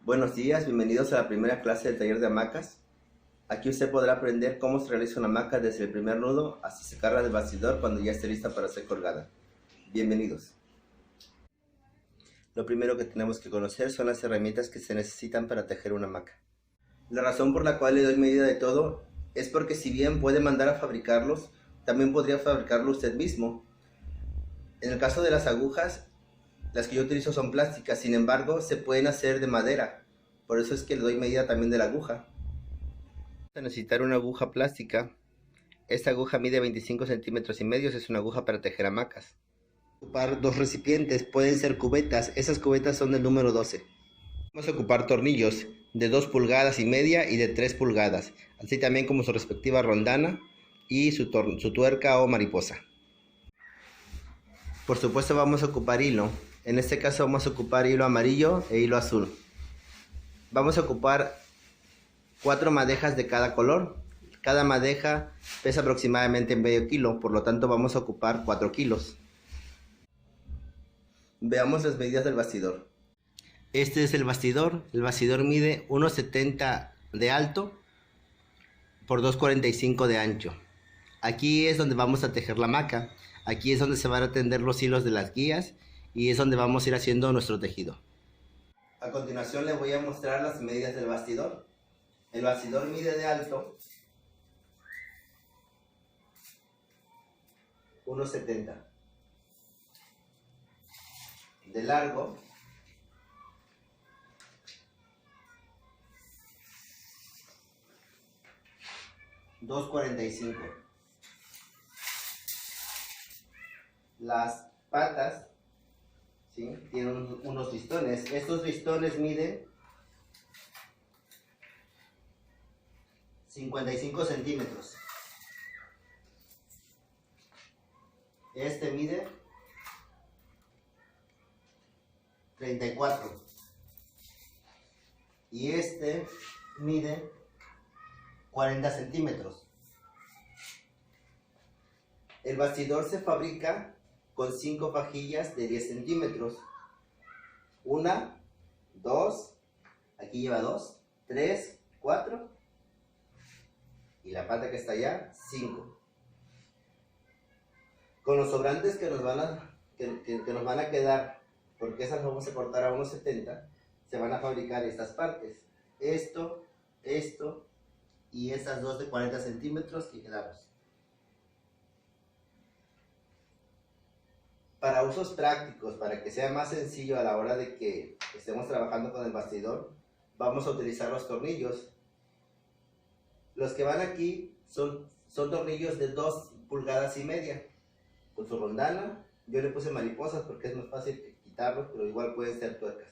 Buenos días, bienvenidos a la primera clase del taller de hamacas. Aquí usted podrá aprender cómo se realiza una hamaca desde el primer nudo hasta sacarla del bastidor cuando ya esté lista para ser colgada. Bienvenidos. Lo primero que tenemos que conocer son las herramientas que se necesitan para tejer una hamaca. La razón por la cual le doy medida de todo es porque si bien puede mandar a fabricarlos, también podría fabricarlo usted mismo. En el caso de las agujas, las que yo utilizo son plásticas, sin embargo, se pueden hacer de madera. Por eso es que le doy medida también de la aguja. Vamos a necesitar una aguja plástica. Esta aguja mide 25 centímetros y medio, es una aguja para tejer hamacas. Ocupar dos recipientes, pueden ser cubetas, esas cubetas son del número 12. Vamos a ocupar tornillos de 2 pulgadas y media y de 3 pulgadas, así también como su respectiva rondana y su tuerca o mariposa. Por supuesto vamos a ocupar hilo. En este caso vamos a ocupar hilo amarillo e hilo azul. Vamos a ocupar 4 madejas de cada color. Cada madeja pesa aproximadamente medio kilo, por lo tanto vamos a ocupar 4 kilos. Veamos las medidas del bastidor. Este es el bastidor mide 1,70 de alto por 2,45 de ancho. Aquí es donde vamos a tejer la hamaca. Aquí es donde se van a tender los hilos de las guías y es donde vamos a ir haciendo nuestro tejido. A continuación le voy a mostrar las medidas del bastidor. El bastidor mide de alto 1,70, de largo 2,45. Las patas, ¿sí?, tienen unos listones. Estos listones miden 55 centímetros. Este mide 34. Y este mide 40 centímetros. El bastidor se fabrica con 5 fajillas de 10 centímetros. 1, 2, aquí lleva 2, 3, 4 y la pata que está allá, 5. Con los sobrantes que nos van a quedar, porque esas vamos a cortar a 1,70, se van a fabricar estas partes. Esto y estas dos de 40 centímetros que quedamos. Para usos prácticos, para que sea más sencillo a la hora de que estemos trabajando con el bastidor, vamos a utilizar los tornillos. Los que van aquí son tornillos de 2 pulgadas y media. Con su rondana, yo le puse mariposas porque es más fácil quitarlos, pero igual pueden ser tuercas.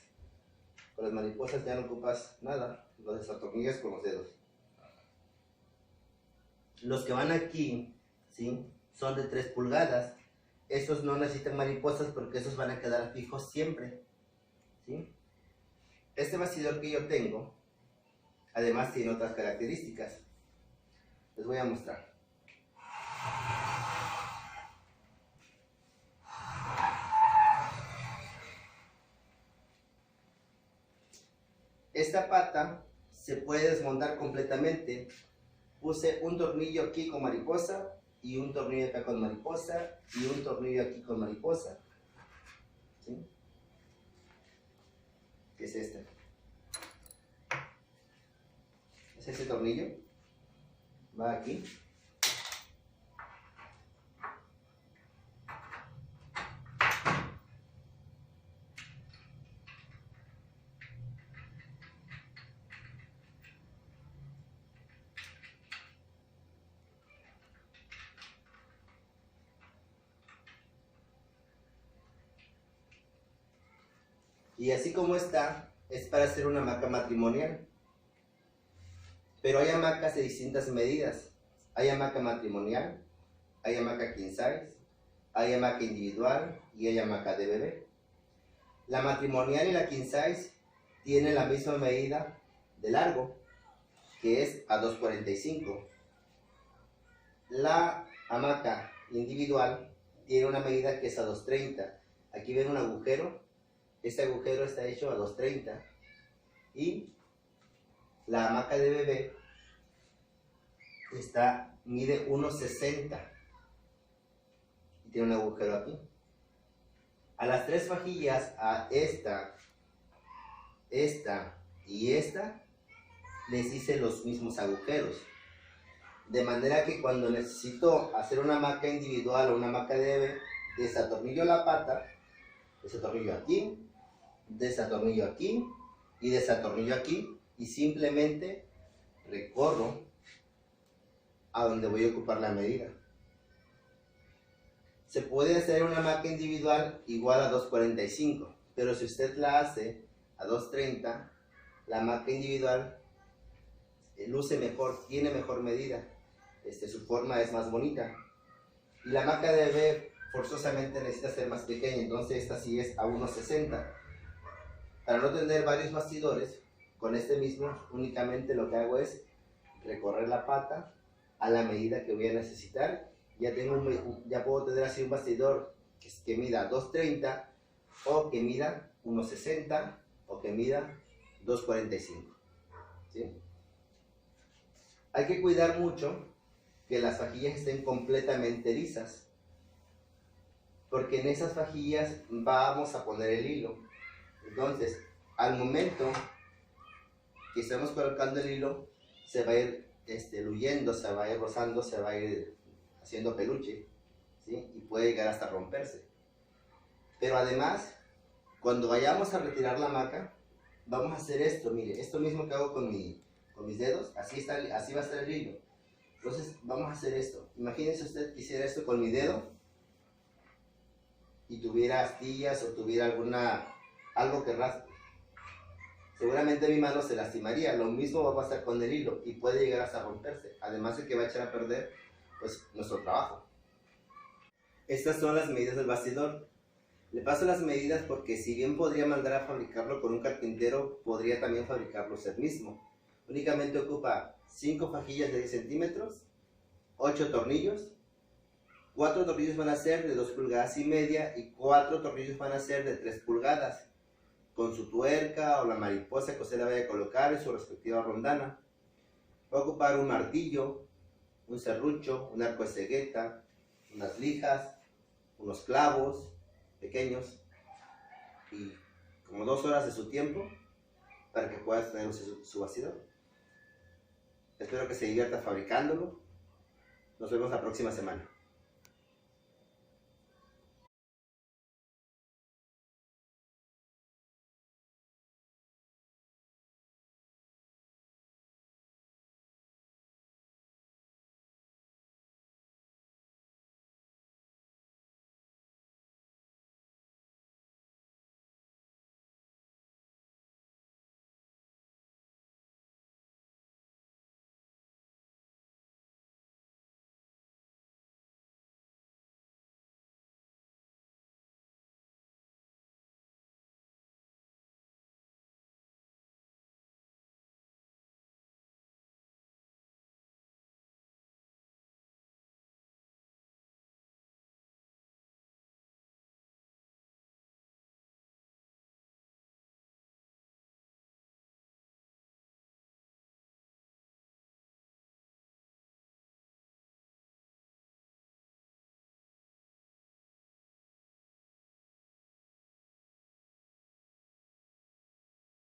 Con las mariposas ya no ocupas nada, los desatornillas con los dedos. Los que van aquí, ¿sí?, son de 3 pulgadas. Estos no necesitan mariposas porque esos van a quedar fijos siempre, ¿sí? Este bastidor que yo tengo, además tiene otras características. Les voy a mostrar. Esta pata se puede desmontar completamente. Puse un tornillo aquí con mariposa y un tornillo acá con mariposa y un tornillo aquí con mariposa, ¿sí?, que es este. Es ese tornillo, va aquí. Y así como está, es para hacer una hamaca matrimonial. Pero hay hamacas de distintas medidas. Hay hamaca matrimonial, hay hamaca king size, hay hamaca individual y hay hamaca de bebé. La matrimonial y la king size tienen la misma medida de largo, que es a 2,45. La hamaca individual tiene una medida que es a 2,30. Aquí ven un agujero. Este agujero está hecho a 2,30 Y la hamaca de bebé mide 1,60 y tiene un agujero aquí. A las 3 vajillas, a esta y esta, les hice los mismos agujeros. De manera que cuando necesito hacer una hamaca individual o una hamaca de bebé, desatornillo la pata, desatornillo aquí, desatornillo aquí y desatornillo aquí, y simplemente recorro a donde voy a ocupar la medida. Se puede hacer una hamaca individual igual a 2,45, pero si usted la hace a 2,30, la hamaca individual luce mejor, tiene mejor medida, su forma es más bonita. Y la hamaca de bebé forzosamente necesita ser más pequeña, entonces esta sí es a 1,60. Para no tener varios bastidores, con este mismo únicamente lo que hago es recorrer la pata a la medida que voy a necesitar. Ya puedo tener así un bastidor que mida 2,30 o que mida 1,60 o que mida 2,45. ¿Sí? Hay que cuidar mucho que las fajillas estén completamente lisas, porque en esas fajillas vamos a poner el hilo. Entonces, al momento que estamos colocando el hilo, se va a ir huyendo, se va a ir rozando, se va a ir haciendo peluche, ¿sí? Y puede llegar hasta romperse. Pero además, cuando vayamos a retirar la hamaca, vamos a hacer esto, mire, esto mismo que hago con mis dedos, así va a estar el hilo. Entonces, vamos a hacer esto. Imagínense usted que hiciera esto con mi dedo y tuviera astillas o tuviera algo que raspe. Seguramente mi mano se lastimaría. Lo mismo va a pasar con el hilo y puede llegar hasta romperse. Además de que va a echar a perder pues nuestro trabajo. Estas son las medidas del bastidor. Le paso las medidas porque si bien podría mandar a fabricarlo con un carpintero, podría también fabricarlo usted mismo. Únicamente ocupa 5 fajillas de 10 centímetros, 8 tornillos. 4 tornillos van a ser de 2,5 pulgadas y 4 tornillos van a ser de 3 pulgadas. Con su tuerca o la mariposa que usted la vaya a colocar en su respectiva rondana. Va a ocupar un martillo, un serrucho, un arco de cegueta, unas lijas, unos clavos pequeños y como 2 horas de su tiempo para que pueda tener su bastidor. Espero que se divierta fabricándolo. Nos vemos la próxima semana.